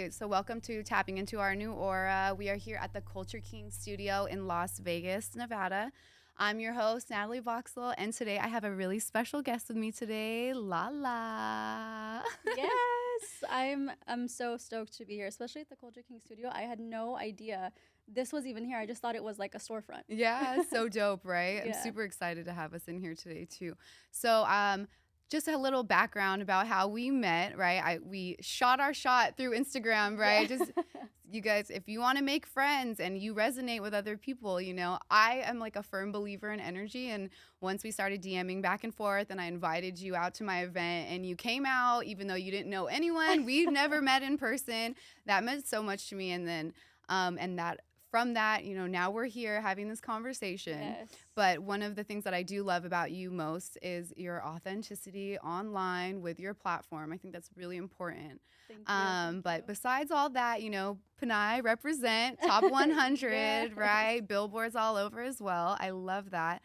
right. So welcome to Tapping Into Our New Aura. We are here at the Culture King Studio in Las Vegas, Nevada. I'm your host, Natalie Voxel, and today I have a really special guest with me today, LALA. Yes, I'm so stoked to be here, especially at the Culture King Studio. I had no idea this was even here. I just thought it was like a storefront. Yeah, so dope, right? Yeah. I'm super excited to have us in here today too. So, just a little background about how we met, right? We shot our shot through Instagram, right? Yeah. Just you guys, if you want to make friends and you resonate with other people, I am like a firm believer in energy. And once we started DMing back and forth and I invited you out to my event and you came out, even though you didn't know anyone, we've never met in person. That meant so much to me. And then, from that, now we're here having this conversation. Yes. But one of the things that I do love about you most is your authenticity online with your platform. I think that's really important. Thank But you. besides all that, Panay represent top 100, Yes. right? Billboards all over as well. I love that.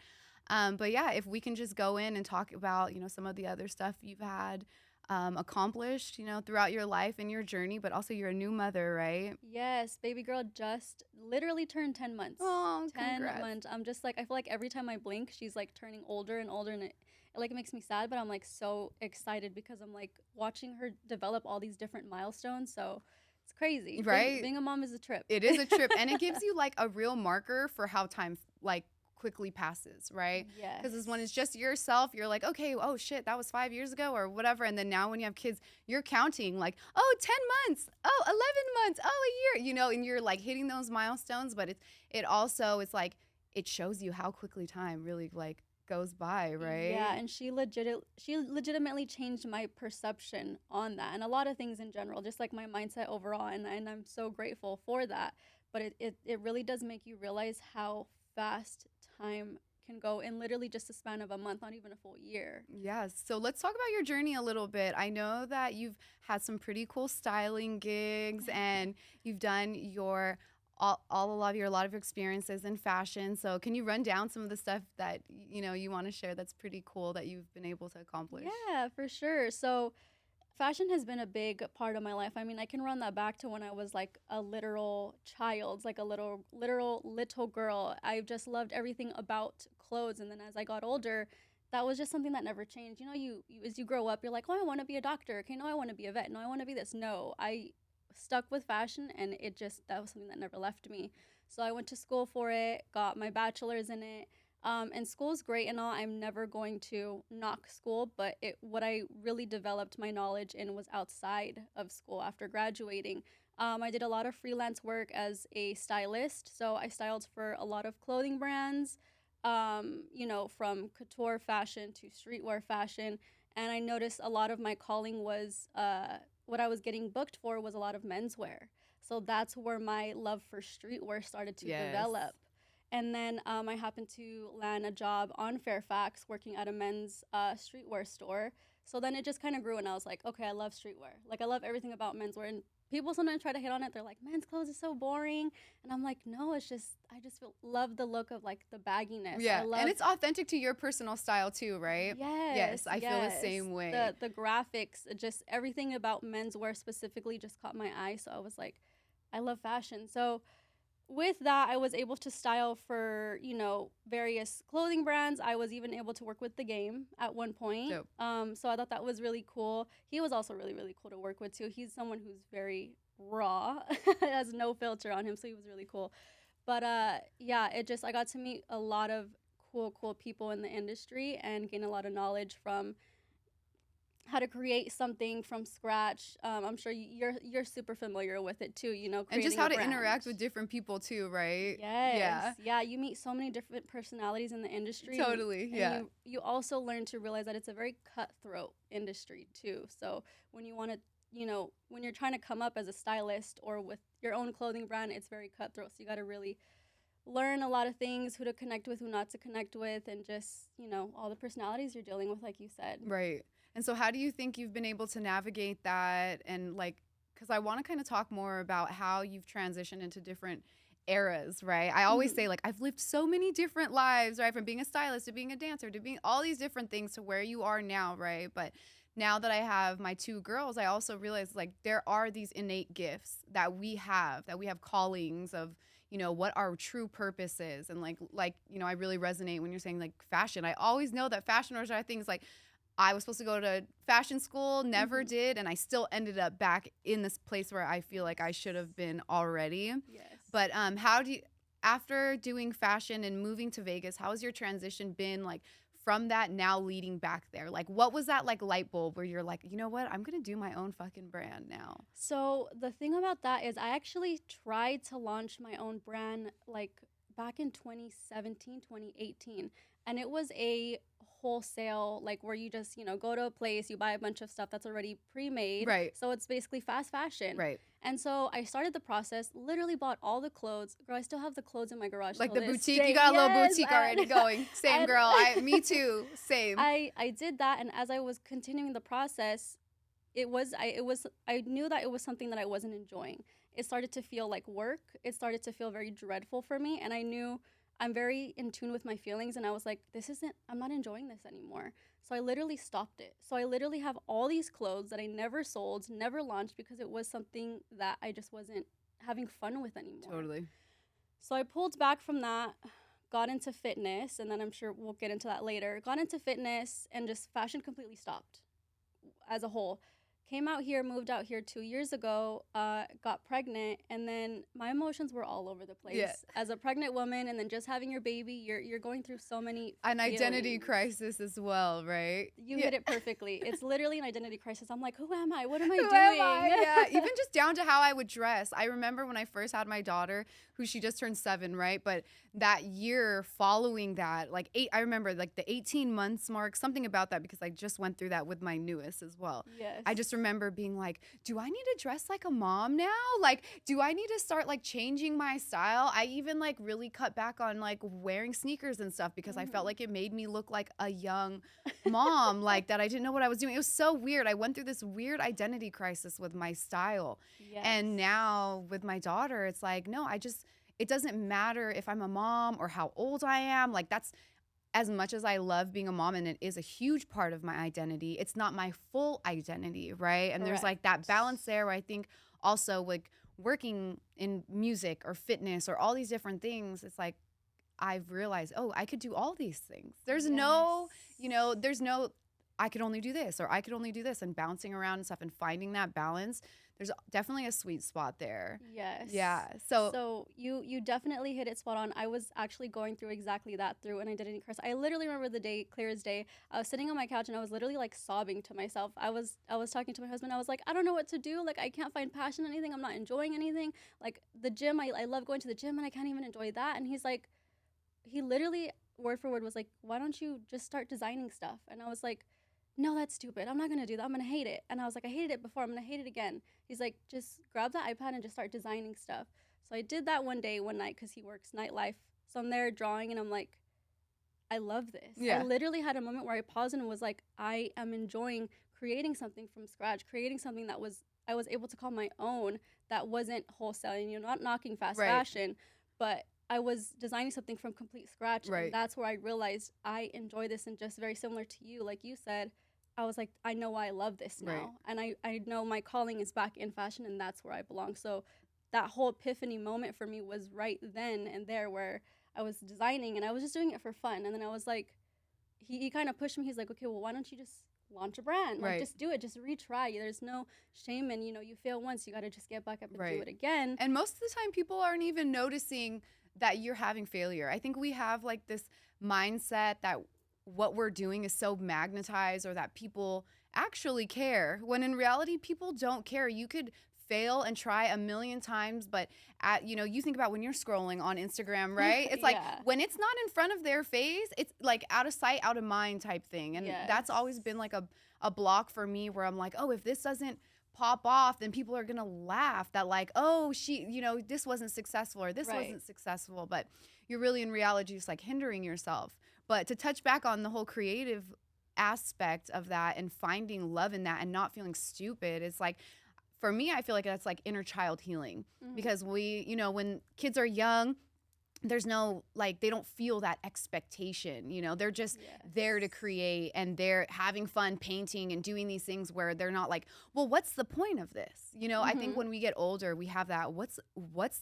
But yeah, if we can just go in and talk about, some of the other stuff you've had accomplished, throughout your life and your journey, but also you're a new mother, right? Yes, baby girl just literally turned 10 months. Oh, 10 congrats. months. I'm just like, I feel like every time I blink, she's like turning older and older, and it like makes me sad, but I'm like so excited because I'm like watching her develop all these different milestones. So it's crazy. Right? Being a mom is a trip. It is a trip, and it gives you like a real marker for how time like quickly passes, right? Yes. Because when it's just yourself, you're like, okay, oh shit, that was 5 years ago or whatever. And then now when you have kids, you're counting like, oh, 10 months, oh, 11 months, oh, a year, and you're like hitting those milestones. But it's like, it shows you how quickly time really like goes by, right? Yeah, and she legitimately changed my perception on that and a lot of things in general, just like my mindset overall, and I'm so grateful for that. But it really does make you realize how fast time can go in literally just a span of a month, not even a full year. Yes. So let's talk about your journey a little bit. I know that you've had some pretty cool styling gigs and you've done a lot of your experiences in fashion. So can you run down some of the stuff that you want to share that's pretty cool that you've been able to accomplish? Yeah, for sure. So fashion has been a big part of my life. I mean, I can run that back to when I was like a literal child, like a little girl. I just loved everything about clothes. And then as I got older, that was just something that never changed. You as you grow up, you're like, oh, I want to be a doctor. Okay, no, I want to be a vet. No, I want to be this. No, I stuck with fashion, and that was something that never left me. So I went to school for it, got my bachelor's in it. And school's great and all. I'm never going to knock school, but what I really developed my knowledge in was outside of school after graduating. I did a lot of freelance work as a stylist. So I styled for a lot of clothing brands, from couture fashion to streetwear fashion. And I noticed a lot of my calling was what I was getting booked for was a lot of menswear. So that's where my love for streetwear started to develop. And then I happened to land a job on Fairfax working at a men's streetwear store. So then it just kind of grew, and I was like, okay, I love streetwear. Like, I love everything about menswear. And people sometimes try to hit on it. They're like, men's clothes is so boring. And I'm like, no, I just love the look of, like, the bagginess. Yeah, and it's authentic to your personal style, too, right? Yes, I feel the same way. The graphics, just everything about menswear specifically just caught my eye. So I was like, I love fashion. So with that, I was able to style for, various clothing brands. I was even able to work with The Game at one point. Dope. So I thought that was really cool. He was also really, really cool to work with, too. He's someone who's very raw, has no filter on him, so he was really cool. But, I got to meet a lot of cool people in the industry and gain a lot of knowledge from how to create something from scratch. I'm sure you're super familiar with it too, and just how to interact with different people too, right? Yes. Yeah, you meet so many different personalities in the industry. Totally, yeah. You also learn to realize that it's a very cutthroat industry too. So when you want to, when you're trying to come up as a stylist or with your own clothing brand, it's very cutthroat. So you got to really learn a lot of things, who to connect with, who not to connect with, and just, all the personalities you're dealing with, like you said. Right. And so how do you think you've been able to navigate that? And because I want to kind of talk more about how you've transitioned into different eras, right? I always say, I've lived so many different lives, right? From being a stylist to being a dancer to being all these different things to where you are now, right? But now that I have my 2 girls, I also realize like there are these innate gifts that we have callings of, you know, what our true purpose is. And like, you know, I really resonate when you're saying like fashion. I always know that fashion are things like I was supposed to go to fashion school, never did, and I still ended up back in this place where I feel like I should have been already. Yes. But how do you, after doing fashion and moving to Vegas, how has your transition been like from that now leading back there? Like what was that like light bulb where you're like, you know what, I'm gonna do my own fucking brand now? So the thing about that is I actually tried to launch my own brand like back in 2017, 2018. And it was a wholesale, like where you just, you know, go to a place, you buy a bunch of stuff that's already pre-made. Right. So it's basically fast fashion. Right. And so I started the process, literally bought all the clothes. Girl, I still have the clothes in my garage. Like till the this boutique, day. you got a little Yes, boutique already going. Same girl, me too, same. I did that, and as I was continuing the process, I knew that it was something that I wasn't enjoying. It started to feel like work. It started to feel very dreadful for me, and I knew I'm very in tune with my feelings, and I was like, I'm not enjoying this anymore. So I literally stopped it. So I literally have all these clothes that I never sold, never launched, because it was something that I just wasn't having fun with anymore. Totally. So I pulled back from that, got into fitness, and then I'm sure we'll get into that later. Got into fitness, and just fashion completely stopped as a whole. Came out here, moved out here 2 years ago, got pregnant, and then my emotions were all over the place. Yeah. As a pregnant woman, and then just having your baby, you're going through so many An identity feelings. crisis as well, right? You hit it perfectly. It's literally an identity crisis. I'm like, who am I? What am I Who doing? am I? Yeah, even just down to how I would dress. I remember when I first had my daughter, who she just turned 7, right? But that year following that, like I remember like the 18 months mark, something about that, because I just went through that with my newest as well. Yes. I just remember being like, do I need to dress like a mom now? Like, do I need to start like changing my style? I even like really cut back on like wearing sneakers and stuff because I felt like it made me look like a young mom, like that I didn't know what I was doing. It was so weird. I went through this weird identity crisis with my style. Yes. And now with my daughter, it's like, no, it doesn't matter if I'm a mom or how old I am. Like that's, as much as I love being a mom, and it is a huge part of my identity, it's not my full identity, right? And there's like that balance there where I think also like working in music or fitness or all these different things, it's like I've realized, oh, I could do all these things. There's no, I could only do this or I could only do this, and bouncing around and stuff and finding that balance. There's definitely a sweet spot there. Yes. Yeah. So you definitely hit it spot on. I was actually going through exactly that, through an identity crisis. I literally remember the day clear as day. I was sitting on my couch and I was literally like sobbing to myself. I was talking to my husband. I was like, I don't know what to do. Like I can't find passion in anything. I'm not enjoying anything. Like the gym, I love going to the gym and I can't even enjoy that. And he's like, he literally word for word was like, why don't you just start designing stuff? And I was like, no, that's stupid. I'm not going to do that. I'm going to hate it. And I was like, I hated it before. I'm going to hate it again. He's like, just grab the iPad and just start designing stuff. So I did that one night, because he works nightlife. So I'm there drawing and I'm like, I love this. Yeah. I literally had a moment where I paused and was like, I am enjoying creating something from scratch, creating something that I was able to call my own, that wasn't wholesaling, not knocking fast fashion, but I was designing something from complete scratch. Right. And that's where I realized I enjoy this. And just very similar to you, like you said, I was like, I know why I love this now. Right. And I know my calling is back in fashion, and that's where I belong. So that whole epiphany moment for me was right then and there, where I was designing and I was just doing it for fun. And then I was like, he kind of pushed me. He's like, okay, well, why don't you just launch a brand? Like, just do it. Just retry. There's no shame in, you fail once. You got to just get back up and do it again. And most of the time, people aren't even noticing that you're having failure. I think we have like this mindset that what we're doing is so magnetized, or that people actually care, when in reality people don't care. You could fail and try a million times, but you think about when you're scrolling on Instagram, right? It's like when it's not in front of their face, it's like out of sight, out of mind type thing. And that's always been like a block for me, where I'm like, oh, if this doesn't pop off, then people are gonna laugh that like, oh, this wasn't successful, or this wasn't successful. But you're really in reality just like hindering yourself. But to touch back on the whole creative aspect of that and finding love in that and not feeling stupid, it's like, for me, I feel like that's like inner child healing. Because we, when kids are young, there's no, like, they don't feel that expectation, you know, they're just there to create, and they're having fun painting and doing these things where they're not like, well, what's the point of this? You know, I think when we get older, we have that, what's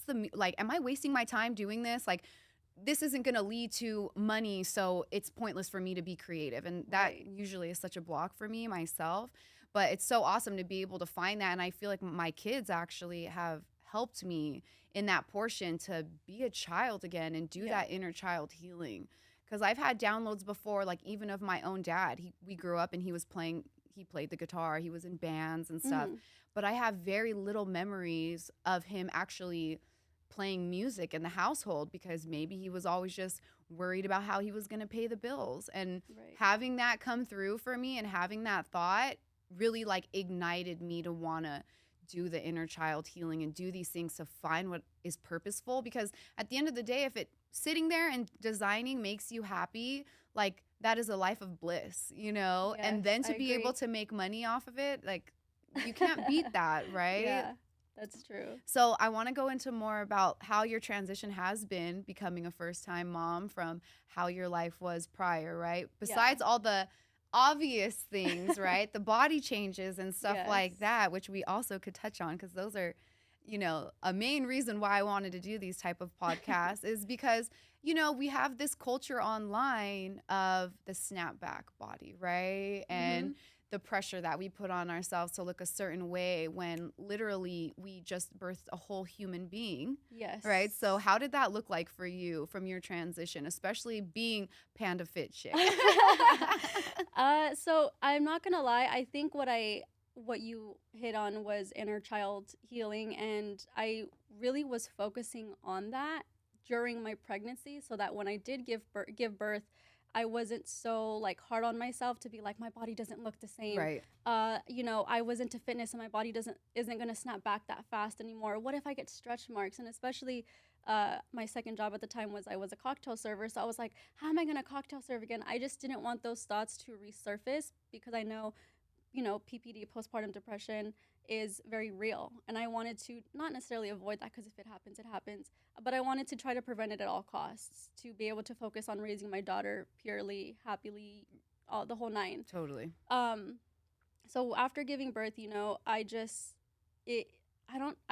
the, like, am I wasting my time doing this? Like, this isn't going to lead to money, so it's pointless for me to be creative. And that usually is such a block for me myself. But it's so awesome to be able to find that. And I feel like my kids actually have helped me in that portion to be a child again and do that inner child healing. Because I've had downloads before, like even of my own dad. We grew up and he played the guitar, he was in bands and stuff. But I have very little memories of him actually playing music in the household, because maybe he was always just worried about how he was going to pay the bills. And having that come through for me and having that thought really like ignited me to want to do the inner child healing and do these things to find what is purposeful. Because at the end of the day, if it sitting there and designing makes you happy, like that is a life of bliss, you know. And then to be able to make money off of it, like you can't beat that, right? Yeah, that's true. So I want to go into more about how your transition has been becoming a first-time mom from how your life was prior, right? Besides all the obvious things, right? The body changes and stuff like that, which we also could touch on, because those are, you know, a main reason why I wanted to do these type of podcasts is because, you know, we have this culture online of the snapback body, right? And the pressure that we put on ourselves to look a certain way when literally we just birthed a whole human being. Yes. Right? So how did that look like for you from your transition, especially being Panda Fit chick? So I'm not gonna lie, I think what you hit on was inner child healing, and I really was focusing on that during my pregnancy, so that when I did give birth, I wasn't so like hard on myself to be like, my body doesn't look the same. Right. You know, I was into fitness and my body isn't gonna snap back that fast anymore. What if I get stretch marks? And especially my second job at the time was I was a cocktail server. So I was like, how am I gonna cocktail serve again? I just didn't want those thoughts to resurface, because I know, you know, PPD, postpartum depression, is very real. And I wanted to not necessarily avoid that, because if it happens, it happens. But I wanted to try to prevent it at all costs, to be able to focus on raising my daughter purely, happily, the whole nine. Totally. So after giving birth, you know, I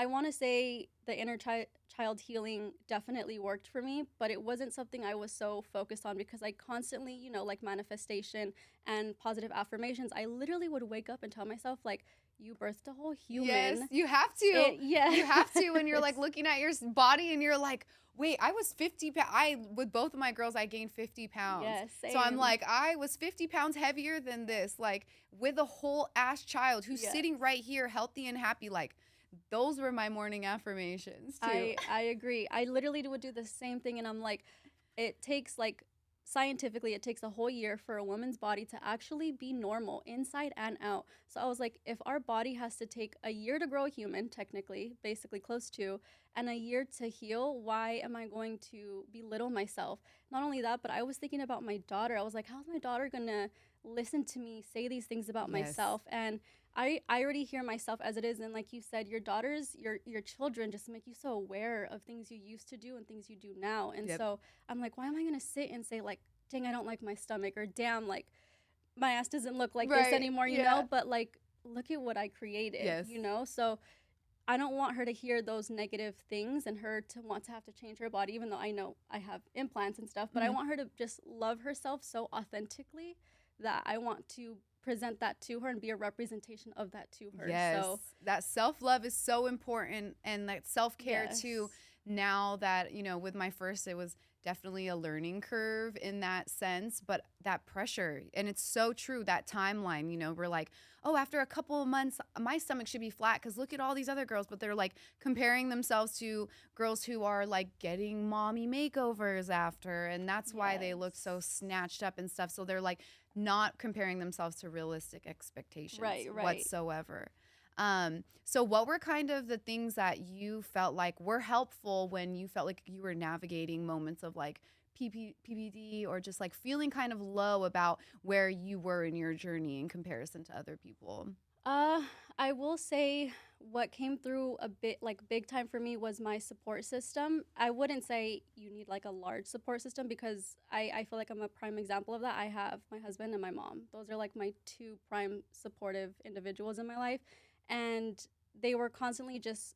want to say the inner child healing definitely worked for me, but it wasn't something I was so focused on, because I constantly, you know, like manifestation and positive affirmations, I literally would wake up and tell myself, like, you birthed a whole human. Yes, you have to. You have to when you're like looking at your body and you're like, wait, I was 50 pounds. With both of my girls, I gained 50 pounds. Yes, same. So I'm like, I was 50 pounds heavier than this, like with a whole ass child who's sitting right here, healthy and happy. Like, those were my morning affirmations too. I agree. I literally would do the same thing, and I'm like, it takes like, scientifically, it takes a whole year for a woman's body to actually be normal inside and out. So I was like, if our body has to take a year to grow a human, technically, basically close to, and a year to heal, why am I going to belittle myself? Not only that, but I was thinking about my daughter. I was like, how's my daughter gonna listen to me say these things about myself? And I already hear myself as it is. And like you said, your daughters, your children just make you so aware of things you used to do and things you do now. And so I'm like, why am I going to sit and say like, dang, I don't like my stomach, or damn, like my ass doesn't look like this anymore, you know? But like, look at what I created, you know? So I don't want her to hear those negative things and her to want to have to change her body, even though I know I have implants and stuff, but I want her to just love herself so authentically that I want to present that to her and be a representation of that to her. Yes, so that self-love is so important, and that self-care too. Now that, you know, with my first, it was definitely a learning curve in that sense, but that pressure, and it's so true, that timeline, you know, we're like, oh, after a couple of months, my stomach should be flat because look at all these other girls, but they're like comparing themselves to girls who are like getting mommy makeovers after, and that's why they look so snatched up and stuff. So they're like not comparing themselves to realistic expectations whatsoever. So what were kind of the things that you felt like were helpful when you felt like you were navigating moments of like PPD, or just like feeling kind of low about where you were in your journey in comparison to other people? I will say what came through a bit like big time for me was my support system. I wouldn't say you need like a large support system because I feel like I'm a prime example of that. I have my husband and my mom. Those are like my two prime supportive individuals in my life. And they were constantly just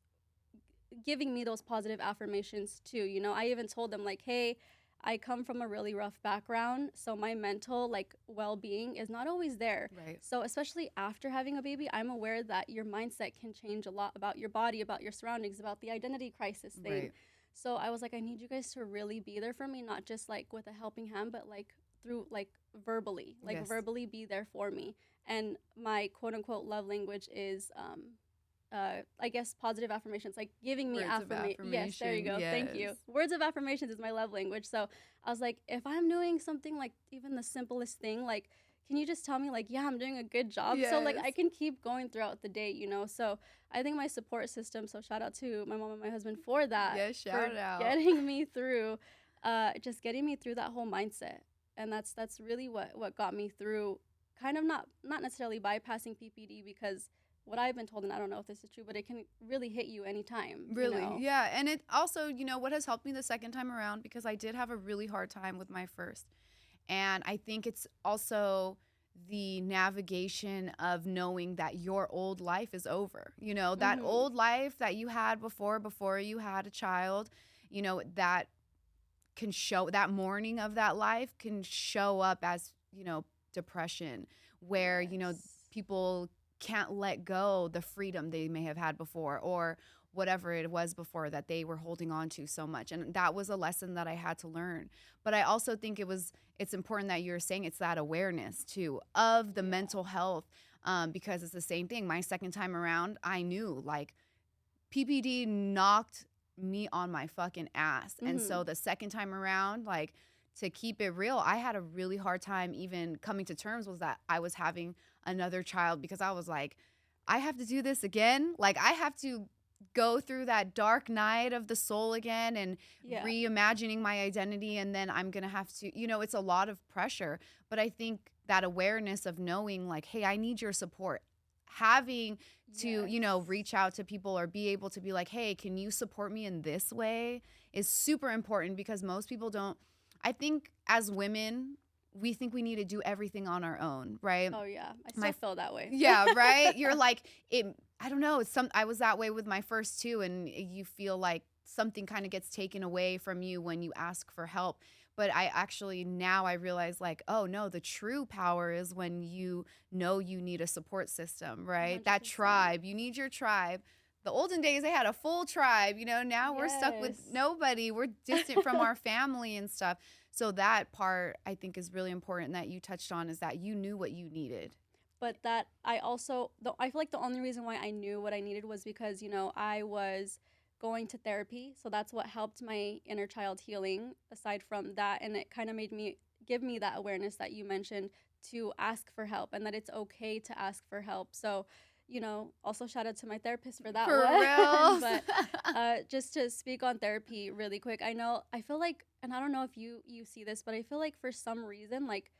giving me those positive affirmations too. You know, I even told them like, hey, I come from a really rough background, so my mental like well-being is not always there. Right. So especially after having a baby, I'm aware that your mindset can change a lot about your body, about your surroundings, about the identity crisis thing. Right. So I was like, I need you guys to really be there for me, not just like with a helping hand, but like through like verbally, like Yes. verbally be there for me. And my quote unquote love language is I guess positive affirmations, like giving me Words of affirmation. Yes, there you go. affirmation, Thank you. yes. Words of affirmations is my love language. So I was like, if I'm doing something like even the simplest thing, like, can you just tell me like, yeah, I'm doing a good job? So like I Yes. can keep going throughout the day, you know? So I think my support system, so shout out to my mom and my husband for that. Yes, shout for out. getting me through, just getting me through that whole mindset. And that's really what got me through kind of not necessarily bypassing PPD because what I've been told, and I don't know if this is true, but it can really hit you anytime. Really, You know? yeah. And it also, what has helped me the second time around, because I did have a really hard time with my first. And I think it's also the navigation of knowing that your old life is over. That Mhm. old life that you had before you had a child, that can show, that morning of that life can show up as, depression, where, Yes. people can't let go the freedom they may have had before, or whatever it was before that they were holding on to so much. And that was a lesson that I had to learn. But I also think it's important that you're saying it's that awareness too of the Yeah. mental health, because it's the same thing. My second time around, I knew like PPD knocked me on my fucking ass. And Mhm. so the second time around, like, to keep it real, I had a really hard time even coming to terms with that I was having another child, because I was like, I have to do this again. Like, I have to go through that dark night of the soul again and Yeah. reimagining my identity. And then I'm going to have to, it's a lot of pressure. But I think that awareness of knowing, like, hey, I need your support. Having to, Yes. reach out to people or be able to be like, hey, can you support me in this way, is super important, because most people don't. I think as women, we think we need to do everything on our own, right? Oh yeah, I still My feel that way. Yeah, right? You're like, I don't know, I was that way with my first two, and you feel like something kind of gets taken away from you when you ask for help. But now I realize, like, oh no, the true power is when you know you need a support system, right? That 100%. tribe, you need your tribe. The olden days, they had a full tribe, now we're stuck with Yes. nobody. We're distant from our family and stuff. So that part, I think, is really important that you touched on, is that you knew what you needed. But that I feel like the only reason why I knew what I needed was because I was going to therapy, so that's what helped my inner child healing aside from that, and it kind of made me give me that awareness that you mentioned to ask for help, and that it's okay to ask for help. So also shout out to my therapist for that For one. real. But just to speak on therapy really quick, I feel like, and I don't know if you see this, but I feel like for some reason, like,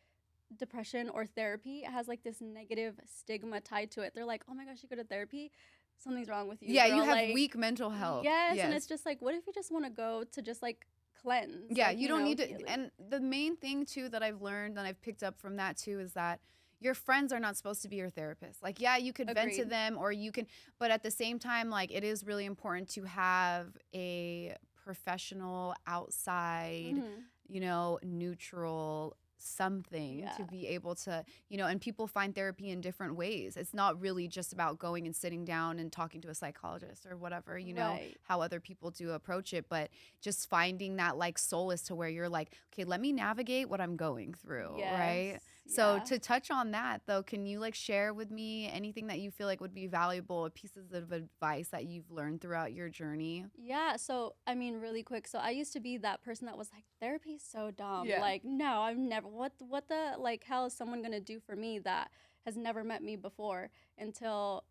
depression or therapy has like this negative stigma tied to it. They're like, oh my gosh, you go to therapy, something's wrong with you. Yeah, girl. you have Like, weak mental health. yes, and it's just like, what if you just want to go to just like cleanse? Yeah, like, you don't need to. healing. And the main thing too that I've learned and I've picked up from that too is that your friends are not supposed to be your therapist. Like, yeah, you could vent to Agreed. them, or you can, but at the same time, like, it is really important to have a professional outside, Mhm. neutral something Yeah. to be able to, and people find therapy in different ways. It's not really just about going and sitting down and talking to a psychologist or whatever, Right. how other people do approach it, but just finding that like solace to where you're like, okay, let me navigate what I'm going through, right? Yes. So Yeah. to touch on that though, can you like share with me anything that you feel like would be valuable, pieces of advice that you've learned throughout your journey? Yeah, so I mean, really quick. So I used to be that person that was like, therapy is so dumb. Yeah. Like, no, I've never. What the like? How is someone gonna do for me that has never met me before? Until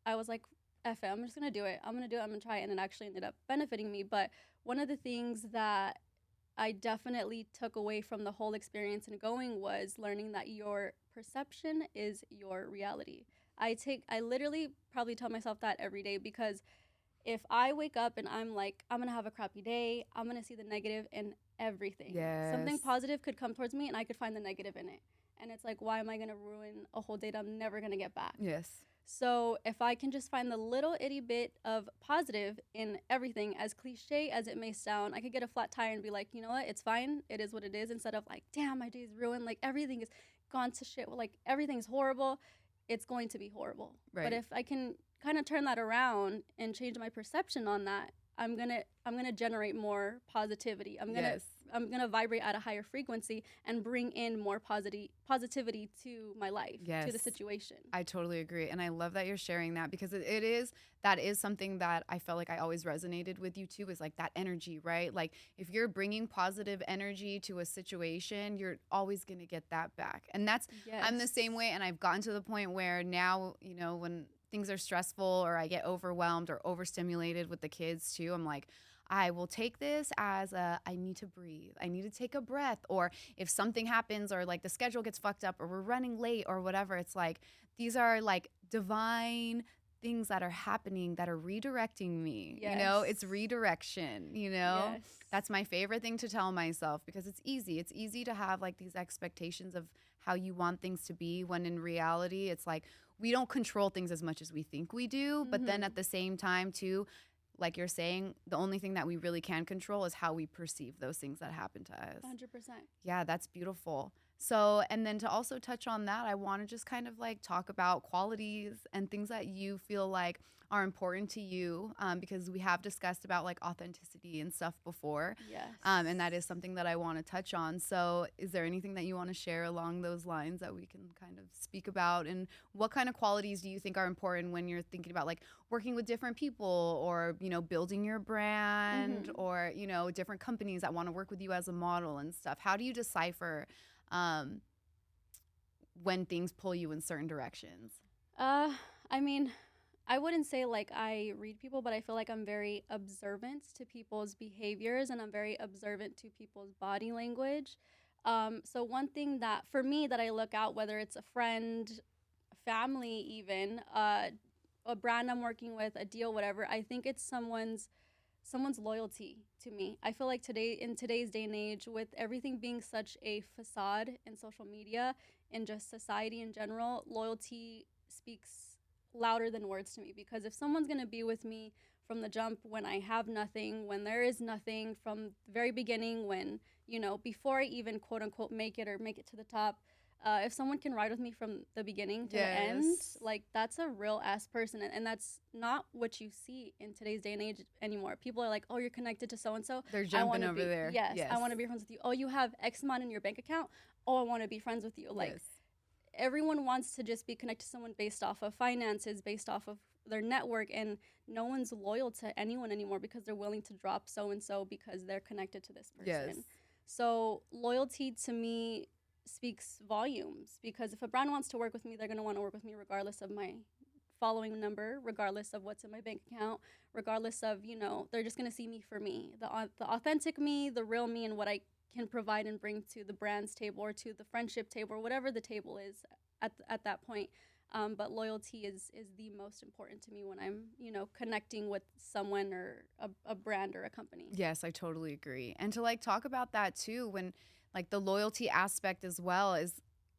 I was like, F it, I'm just gonna do it. I'm gonna do it. I'm gonna try it, and it actually ended up benefiting me. But one of the things that I definitely took away from the whole experience and going was learning that your perception is your reality. I literally probably tell myself that every day, because if I wake up and I'm like, I'm gonna have a crappy day, I'm gonna see the negative in everything. Yes. Something positive could come towards me and I could find the negative in it. And it's like, why am I gonna ruin a whole day that I'm never gonna get back? Yes. So if I can just find the little itty bit of positive in everything, as cliche as it may sound, I could get a flat tire and be like, you know what, it's fine, it is what it is, instead of like, damn, my day's ruined, like everything is gone to shit, like everything's horrible, it's going to be horrible. Right. But if I can kind of turn that around and change my perception on that, I'm gonna generate more positivity. I'm gonna vibrate at a higher frequency and bring in more positivity to my life, to the situation. I totally agree, and I love that you're sharing that, because that is something that I felt like I always resonated with you too, is like that energy, right? Like if you're bringing positive energy to a situation, you're always gonna get that back, and that's I'm the same way, and I've gotten to the point where now, when things are stressful or I get overwhelmed or overstimulated with the kids too, I'm like, I will take this as I need to breathe. I need to take a breath. Or if something happens or like the schedule gets fucked up or we're running late or whatever, it's like these are like divine things that are happening that are redirecting me. It's redirection, Yes. That's my favorite thing to tell myself, because it's easy. It's easy to have like these expectations of how you want things to be, when in reality it's like we don't control things as much as we think we do. But then at the same time too, like you're saying, the only thing that we really can control is how we perceive those things that happen to us. 100%. Yeah, that's beautiful. So, and then to also touch on that, I want to just kind of like talk about qualities and things that you feel like are important to you, because we have discussed about like authenticity and stuff before. Yes. And that is something that I want to touch on. So is there anything that you want to share along those lines that we can kind of speak about? And what kind of qualities do you think are important when you're thinking about like working with different people, or, building your brand, or, different companies that want to work with you as a model and stuff? How do you decipher when things pull you in certain directions? I mean, I wouldn't say like I read people, but I feel like I'm very observant to people's behaviors, and I'm very observant to people's body language. So one thing that for me that I look out, whether it's a friend, family, even a brand I'm working with, a deal, whatever, I think it's someone's loyalty to me. I feel like in today's day and age, with everything being such a facade in social media and just society in general, loyalty speaks louder than words to me. Because if someone's going to be with me from the jump, when I have nothing, when there is nothing, from the very beginning, when, before I even quote unquote make it to the top, if someone can ride with me from the beginning to the end, like that's a real ass person. And that's not what you see in today's day and age anymore. People are like, oh, you're connected to so-and-so. They're jumping over there. Yes, I want to be friends with you. Oh, you have X amount in your bank account. Oh, I want to be friends with you. Like, everyone wants to just be connected to someone based off of finances, based off of their network, and no one's loyal to anyone anymore because they're willing to drop so-and-so because they're connected to this person. So loyalty to me speaks volumes, because if a brand wants to work with me, they're going to want to work with me regardless of my following number, regardless of what's in my bank account, regardless of, they're just going to see me for me, the authentic me, the real me, and what I can provide and bring to the brand's table or to the friendship table or whatever the table is at that point. But loyalty is the most important to me when I'm, connecting with someone or a brand or a company. Yes, I totally agree. And to like talk about that too, when like the loyalty aspect as well,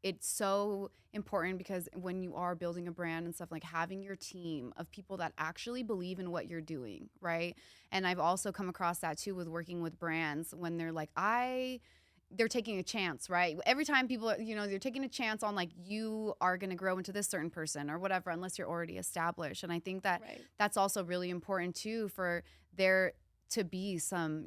it's so important, because when you are building a brand and stuff, like having your team of people that actually believe in what you're doing, right? And I've also come across that too with working with brands, when they're like, they're taking a chance, right? Every time people, they're taking a chance on like, you are going to grow into this certain person or whatever, unless you're already established. And I think that that's also really important too, for there to be some,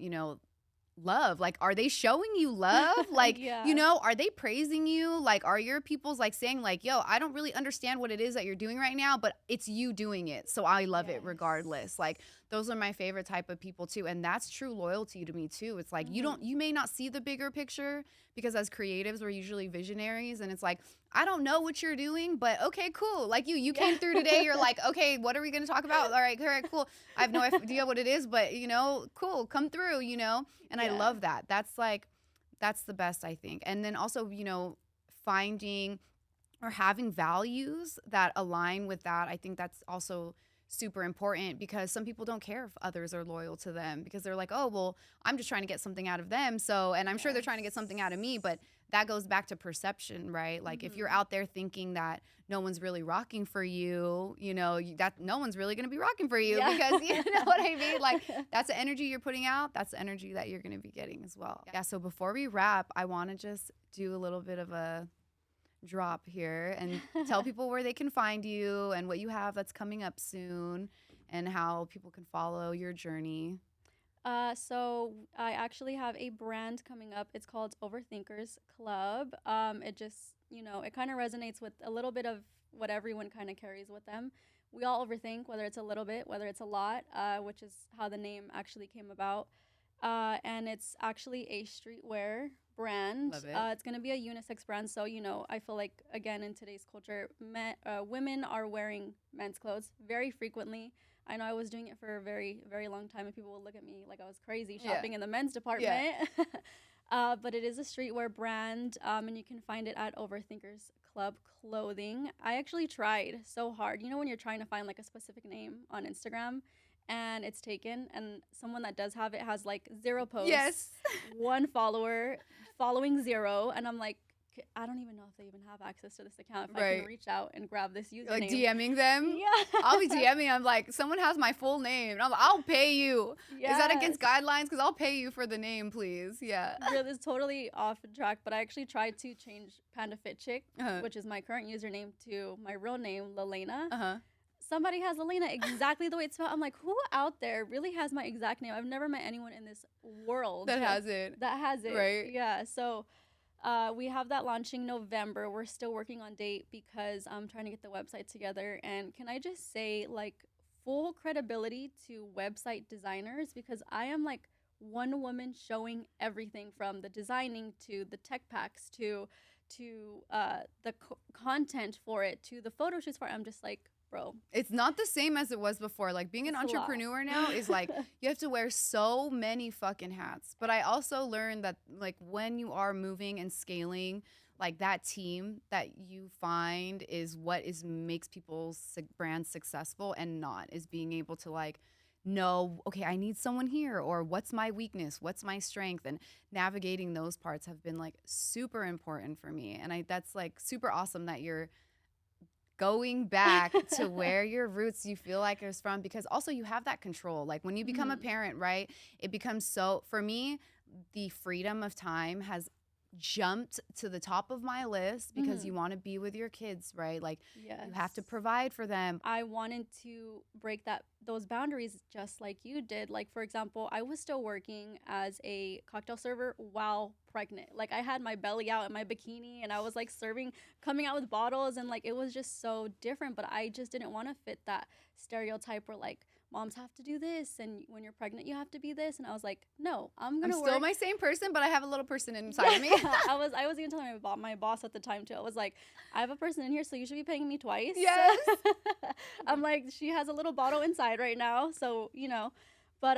love. Like, are they showing you love? Like, are they praising you? Like, are your people's like saying like, yo, I don't really understand what it is that you're doing right now, but it's you doing it, so I love it regardless. Like, those are my favorite type of people too. And that's true loyalty to me too. It's like, you may not see the bigger picture, because as creatives, we're usually visionaries, and it's like, I don't know what you're doing, but okay, cool. Like you came through today. You're like, okay, what are we going to talk about? All right, cool. I have no idea what it is, but cool, come through, and I love that. That's the best, I think. And then also, finding or having values that align with that. I think that's also super important, because some people don't care if others are loyal to them, because they're like, oh, well, I'm just trying to get something out of them. So, and I'm sure they're trying to get something out of me, but that goes back to perception, right? Like if you're out there thinking that no one's really rocking for you, that no one's really going to be rocking for you, because you know what I mean? Like that's the energy you're putting out. That's the energy that you're going to be getting as well. Yeah. So before we wrap, I want to just do a little bit of a drop here and tell people where they can find you and what you have that's coming up soon, and how people can follow your journey. So I actually have a brand coming up. It's called Overthinkers Club. It just, it kind of resonates with a little bit of what everyone kind of carries with them. We all overthink, whether it's a little bit, whether it's a lot, which is how the name actually came about. And it's actually a streetwear brand. Love it. It's going to be a unisex brand. So, I feel like, again, in today's culture, women are wearing men's clothes very frequently. I know I was doing it for a very, very long time, and people would look at me like I was crazy shopping in the men's department. Yeah. But it is a streetwear brand, and you can find it at Overthinkers Club Clothing. I actually tried so hard. When you're trying to find like a specific name on Instagram, and it's taken, and someone that does have it has like 0 posts. Yes. 1 follower, following 0, and I'm like, I don't even know if they even have access to this account. If I can reach out and grab this username. Like DMing them? Yeah. I'll be DMing. I'm like, someone has my full name. And I'm like, I'll pay you. Yes. Is that against guidelines? Because I'll pay you for the name, please. Yeah. Yeah, this is totally off track, but I actually tried to change Panda Fit Chick, which is my current username, to my real name, LALA. Somebody has Elena exactly the way it's spelled. I'm like, who out there really has my exact name? I've never met anyone in this world that has it. Right. Yeah. So we have that launching November. We're still working on date because I'm trying to get the website together. And can I just say, like, full credibility to website designers, because I am like one woman showing everything from the designing to the tech packs to the content for it to the photo shoots for it. I'm just like, bro, it's not the same as it was before. Like being an entrepreneur now is like you have to wear so many fucking hats. But I also learned that like when you are moving and scaling, like that team that you find is what makes people's brands successful, and not is being able to like know, okay, I need someone here, or what's my weakness, what's my strength, and navigating those parts have been like super important for me. And that's like super awesome that you're going back to where your roots you feel like is from, because also you have that control. Like when you become a parent, right, it becomes so, for me, the freedom of time has jumped to the top of my list, because you want to be with your kids, right? Like you have to provide for them. I wanted to break those boundaries just like you did. Like, for example, I was still working as a cocktail server while pregnant. Like I had my belly out in my bikini, and I was like coming out with bottles, and like it was just so different. But I just didn't want to fit that stereotype where like moms have to do this, and when you're pregnant you have to be this. And I was like, no, I'm still my same person, but I have a little person inside of me. I was even telling my boss at the time too. I was like, I have a person in here, so you should be paying me twice. Yes. I'm like, she has a little bottle inside right now, so But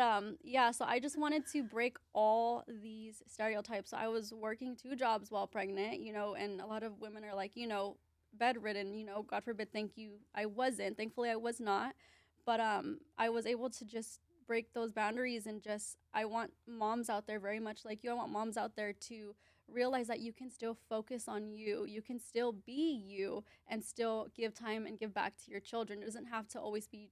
so I just wanted to break all these stereotypes. So I was working 2 jobs while pregnant, and a lot of women are like, bedridden, God forbid, I wasn't. Thankfully I was not. But I was able to just break those boundaries, and I want moms out there very much like you. I want moms out there to realize that you can still focus on you. You can still be you and still give time and give back to your children. It doesn't have to always be,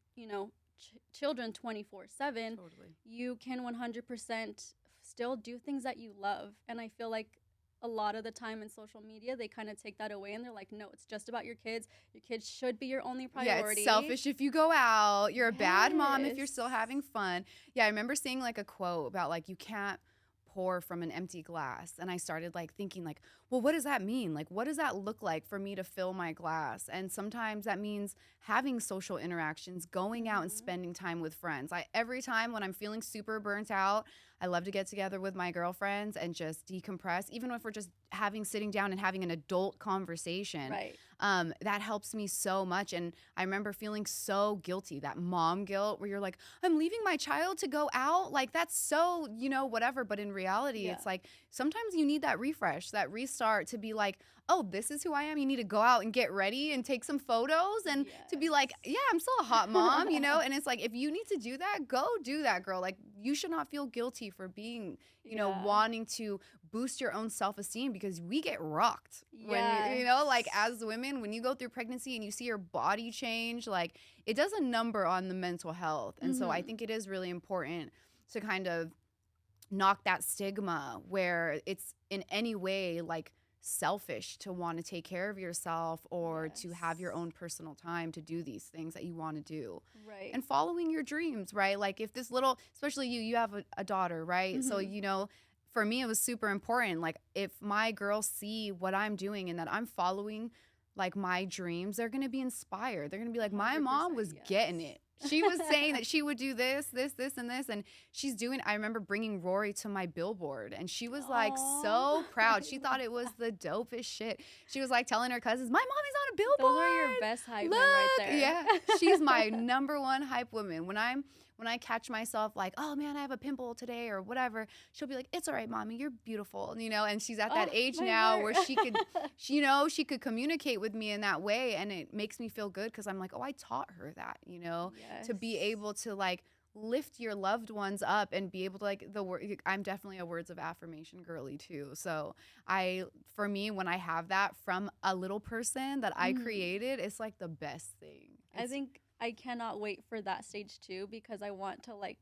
children 24/7. Totally. You can 100% still do things that you love. And I feel like a lot of the time in social media, they kind of take that away, and they're like, no, it's just about your kids. Your kids should be your only priority. Yeah, it's selfish if you go out. You're a bad mom if you're still having fun. Yeah, I remember seeing like a quote about like you can't pour from an empty glass. And I started like thinking like, well, what does that mean? Like, what does that look like for me to fill my glass? And sometimes that means having social interactions, going out and spending time with friends. Every time when I'm feeling super burnt out, I love to get together with my girlfriends and just decompress, even if we're just sitting down and having an adult conversation. Right. That helps me so much. And I remember feeling so guilty, that mom guilt where you're like, I'm leaving my child to go out. Like that's so, whatever. But in reality, it's like sometimes you need that refresh, that restart to be like, oh, this is who I am. You need to go out and get ready and take some photos and to be like, yeah, I'm still a hot mom, you know? And it's like, if you need to do that, go do that, girl. Like, you should not feel guilty for being, you know, wanting to boost your own self-esteem, because we get rocked when, you know, like as women, when you go through pregnancy and you see your body change, like it does a number on the mental health. And so I think it is really important to kind of knock that stigma where it's in any way like selfish to want to take care of yourself or to have your own personal time to do these things that you want to do. Right. And following your dreams, right? Like if this little, especially you have a daughter, right? So, you know, for me, it was super important. Like if my girls see what I'm doing and that I'm following like my dreams, they're going to be inspired. They're going to be like, my mom was getting it. She was saying that she would do this, and this. And she's doing, I remember bringing Rory to my billboard and she was like so proud. She thought it was the dopest shit. She was like telling her cousins, my mommy's on a billboard. Those are your best hype men right there. Yeah. She's my number one hype woman. When I catch myself like, oh man, I have a pimple today or whatever, she'll be like, it's all right, mommy, you're beautiful. You know, and she's at that age now where she could, she could communicate with me in that way. And it makes me feel good because I'm like, oh, I taught her that, you know, to be able to like lift your loved ones up and be able to like I'm definitely a words of affirmation girly too. So for me, when I have that from a little person that I created, it's like the best thing. I think I cannot wait for that stage too, because I want to like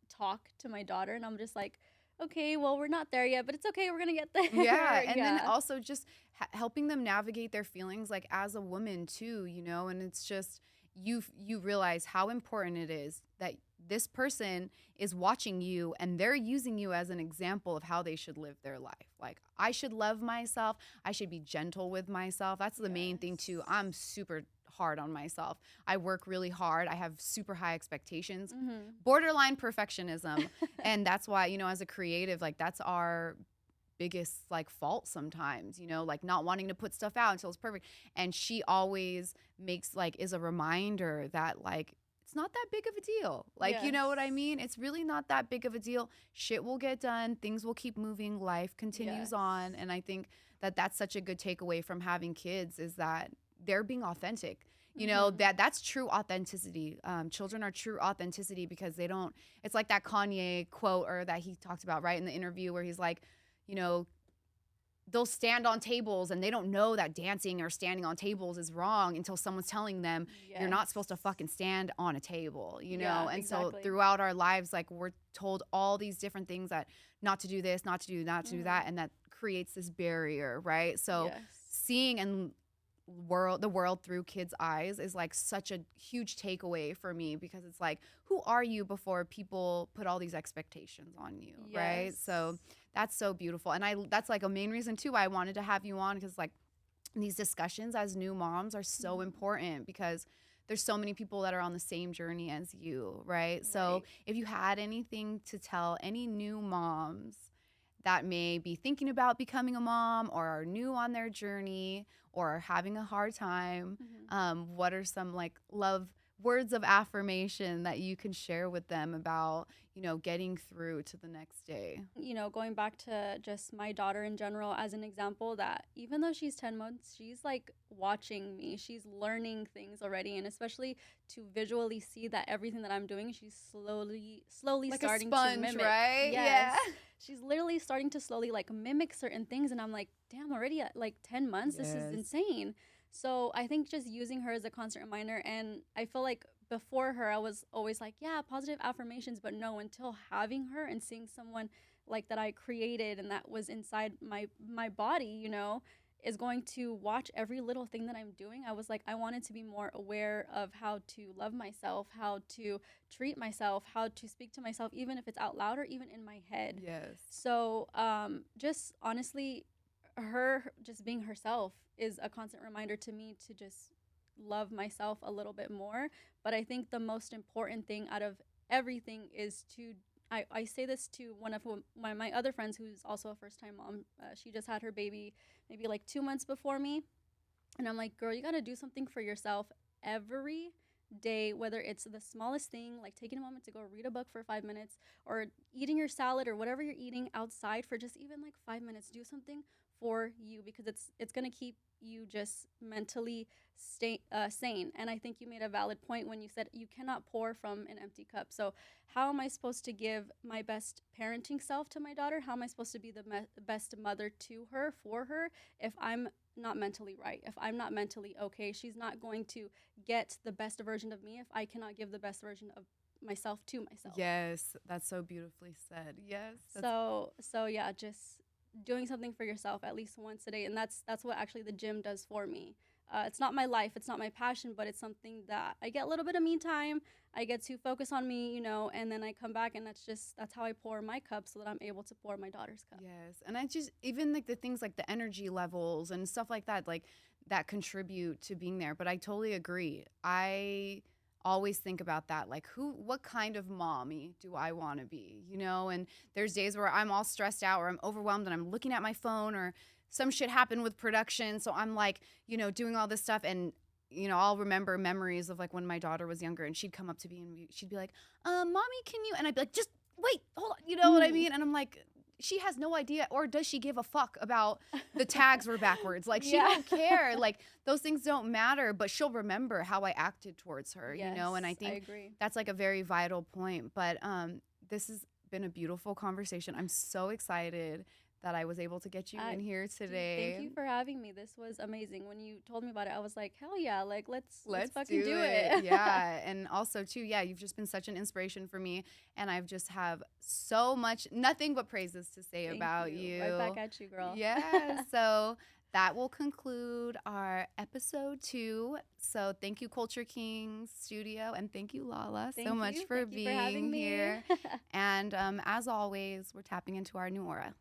talk to my daughter and I'm just like, okay, well, we're not there yet, but it's okay. We're going to get there. Yeah. And then also just helping them navigate their feelings like as a woman too, you know, and it's just, you realize how important it is that this person is watching you and they're using you as an example of how they should live their life. Like I should love myself. I should be gentle with myself. That's the main thing too. I'm super hard on myself. I work really hard. I have super high expectations, borderline perfectionism. And that's why, you know, as a creative, like that's our biggest like fault sometimes, you know, like not wanting to put stuff out until it's perfect. And she always makes like is a reminder that like it's not that big of a deal. Like, you know what I mean? It's really not that big of a deal. Shit will get done. Things will keep moving. Life continues on. And I think that that's such a good takeaway from having kids is that they're being authentic. You know, that's true authenticity. Children are true authenticity because they don't, it's like that Kanye quote or that he talked about, right, in the interview where he's like, you know, they'll stand on tables and they don't know that dancing or standing on tables is wrong until someone's telling them you're not supposed to fucking stand on a table, you know? And so throughout our lives, like we're told all these different things that not to do this, not to do that. And that creates this barrier, right? So seeing and the world through kids' eyes is like such a huge takeaway for me because it's like, who are you before people put all these expectations on you, right? So that's so beautiful. And that's like a main reason too why I wanted to have you on, because like these discussions as new moms are so important because there's so many people that are on the same journey as you, right? So if you had anything to tell any new moms that may be thinking about becoming a mom or are new on their journey or are having a hard time, what are some like words of affirmation that you can share with them about, you know, getting through to the next day? You know, going back to just my daughter in general as an example, that even though she's 10 months, she's like watching me. She's learning things already. And especially to visually see that everything that I'm doing, she's slowly like starting to mimic. Right? Yes. Yeah. She's literally starting to slowly like mimic certain things. And I'm like, damn, already at like 10 months, this is insane. So I think just using her as a constant reminder, and I feel like before her, I was always like, yeah, positive affirmations, but no, until having her and seeing someone like that I created and that was inside my body, you know, is going to watch every little thing that I'm doing. I was like, I wanted to be more aware of how to love myself, how to treat myself, how to speak to myself, even if it's out loud or even in my head. Yes. So just honestly, her just being herself is a constant reminder to me to just love myself a little bit more. But I think the most important thing out of everything is to, I say this to one of my other friends who's also a first-time mom. She just had her baby maybe like 2 months before me. And I'm like, girl, you got to do something for yourself every day, whether it's the smallest thing, like taking a moment to go read a book for 5 minutes or eating your salad or whatever you're eating outside for just even like 5 minutes. Do something for you, because it's going to keep you just mentally sane. And I think you made a valid point when you said you cannot pour from an empty cup. So how am I supposed to give my best parenting self to my daughter? How am I supposed to be the best mother to her, for her, if I'm not mentally right, if I'm not mentally okay? She's not going to get the best version of me if I cannot give the best version of myself to myself. Yes, that's so beautifully said. Yes. So yeah, just doing something for yourself at least once a day, and that's what actually the gym does for me. It's not my life, it's not my passion, but it's something that I get a little bit of me time. I get to focus on me, and then I come back, and that's how I pour my cup so that I'm able to pour my daughter's cup. Yes. And I just, even like the things like the energy levels and stuff like that contribute to being there. But I totally agree. I always think about that, like what kind of mommy do I want to be, and there's days where I'm all stressed out or I'm overwhelmed and I'm looking at my phone or some shit happened with production, so I'm like, doing all this stuff, and I'll remember memories of like when my daughter was younger and she'd come up to me and she'd be like, mommy, can you, and I'd be like, just wait, hold on, you know what I mean? And I'm like, she has no idea, or does she give a fuck about the tags were backwards? Like, she don't care. Like, those things don't matter, but she'll remember how I acted towards her, Yes, and I think that's like a very vital point. But this has been a beautiful conversation. I'm so excited that I was able to get you in here today. Thank you for having me. This was amazing. When you told me about it, I was like, hell yeah, like let's fucking do it. Yeah. And also too, yeah, you've just been such an inspiration for me, and I've just have so much, nothing but praises to say about you. Right back at you, girl. Yeah. So that will conclude our episode 2. So thank you, Culture Kings Studio, and thank you, Lala, so much for being here. And as always, we're tapping into our new aura.